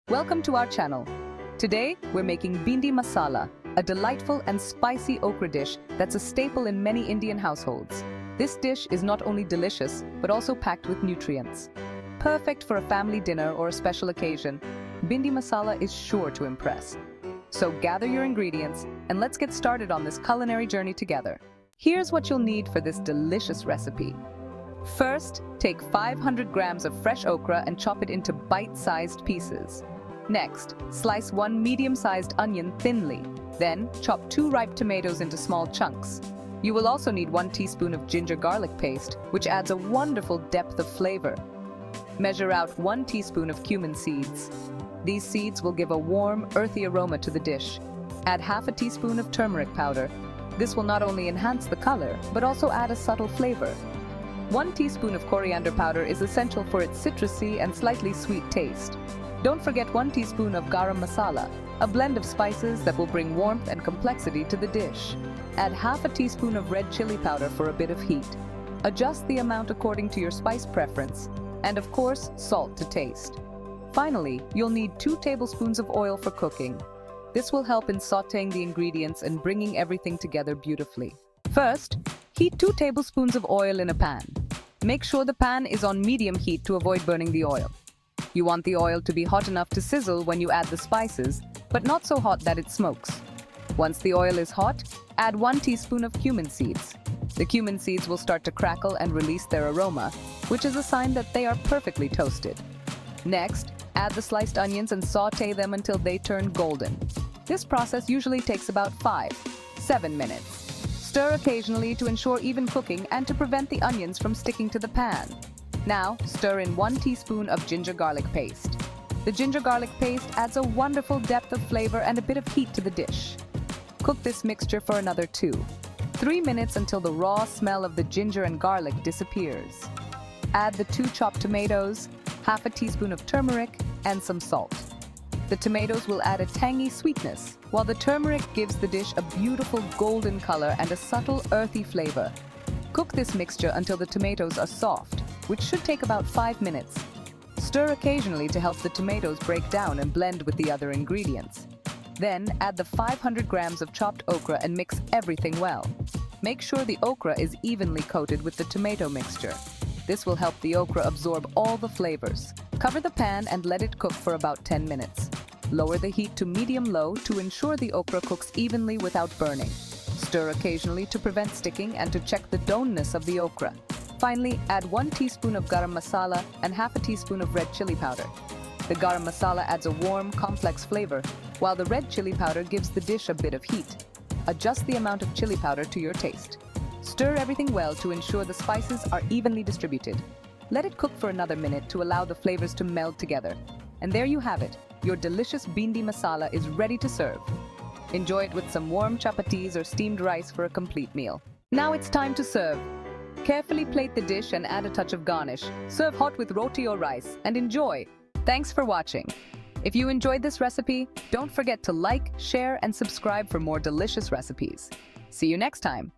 Welcome to our channel. Today, we're making Bhindi Masala, a delightful and spicy okra dish that's a staple in many Indian households. This dish is not only delicious, but also packed with nutrients. Perfect for a family dinner or a special occasion, Bhindi Masala is sure to impress. So gather your ingredients and let's get started on this culinary journey together. Here's what you'll need for this delicious recipe. First, take 500 grams of fresh okra and chop it into bite-sized pieces. Next, slice one medium-sized onion thinly. Then, chop 2 ripe tomatoes into small chunks. You will also need 1 teaspoon of ginger garlic paste, which adds a wonderful depth of flavor. Measure out 1 teaspoon of cumin seeds. These seeds will give a warm, earthy aroma to the dish. Add half a teaspoon of turmeric powder. This will not only enhance the color, but also add a subtle flavor. 1 teaspoon of coriander powder is essential for its citrusy and slightly sweet taste. Don't forget 1 teaspoon of garam masala, a blend of spices that will bring warmth and complexity to the dish. Add half a teaspoon of red chili powder for a bit of heat. Adjust the amount according to your spice preference. And of course, salt to taste. Finally, you'll need 2 tablespoons of oil for cooking. This will help in sautéing the ingredients and bringing everything together beautifully. First, heat 2 tablespoons of oil in a pan. Make sure the pan is on medium heat to avoid burning the oil. You want the oil to be hot enough to sizzle when you add the spices, but not so hot that it smokes. Once the oil is hot, add 1 teaspoon of cumin seeds. The cumin seeds will start to crackle and release their aroma, which is a sign that they are perfectly toasted. Next, add the sliced onions and sauté them until they turn golden. This process usually takes about 5-7 minutes. Stir occasionally to ensure even cooking and to prevent the onions from sticking to the pan. Now, stir in 1 teaspoon of ginger garlic paste. The ginger garlic paste adds a wonderful depth of flavor and a bit of heat to the dish. Cook this mixture for another 2-3 minutes until the raw smell of the ginger and garlic disappears. Add the 2 chopped tomatoes, half a teaspoon of turmeric, and some salt. The tomatoes will add a tangy sweetness, while the turmeric gives the dish a beautiful golden color and a subtle earthy flavor. Cook this mixture until the tomatoes are soft, which should take about 5 minutes. Stir occasionally to help the tomatoes break down and blend with the other ingredients. Then add the 500 grams of chopped okra and mix everything well. Make sure the okra is evenly coated with the tomato mixture. This will help the okra absorb all the flavors. Cover the pan and let it cook for about 10 minutes. Lower the heat to medium-low to ensure the okra cooks evenly without burning. Stir occasionally to prevent sticking and to check the doneness of the okra. Finally, add 1 teaspoon of garam masala and half a teaspoon of red chili powder. The garam masala adds a warm, complex flavor, while the red chili powder gives the dish a bit of heat. Adjust the amount of chili powder to your taste. Stir everything well to ensure the spices are evenly distributed. Let it cook for another minute to allow the flavors to meld together. And there you have it. Your delicious Bhindi Masala is ready to serve. Enjoy it with some warm chapatis or steamed rice for a complete meal. Now it's time to serve. Carefully plate the dish and add a touch of garnish. Serve hot with roti or rice and enjoy. Thanks for watching. If you enjoyed this recipe, don't forget to like, share, and subscribe for more delicious recipes. See you next time.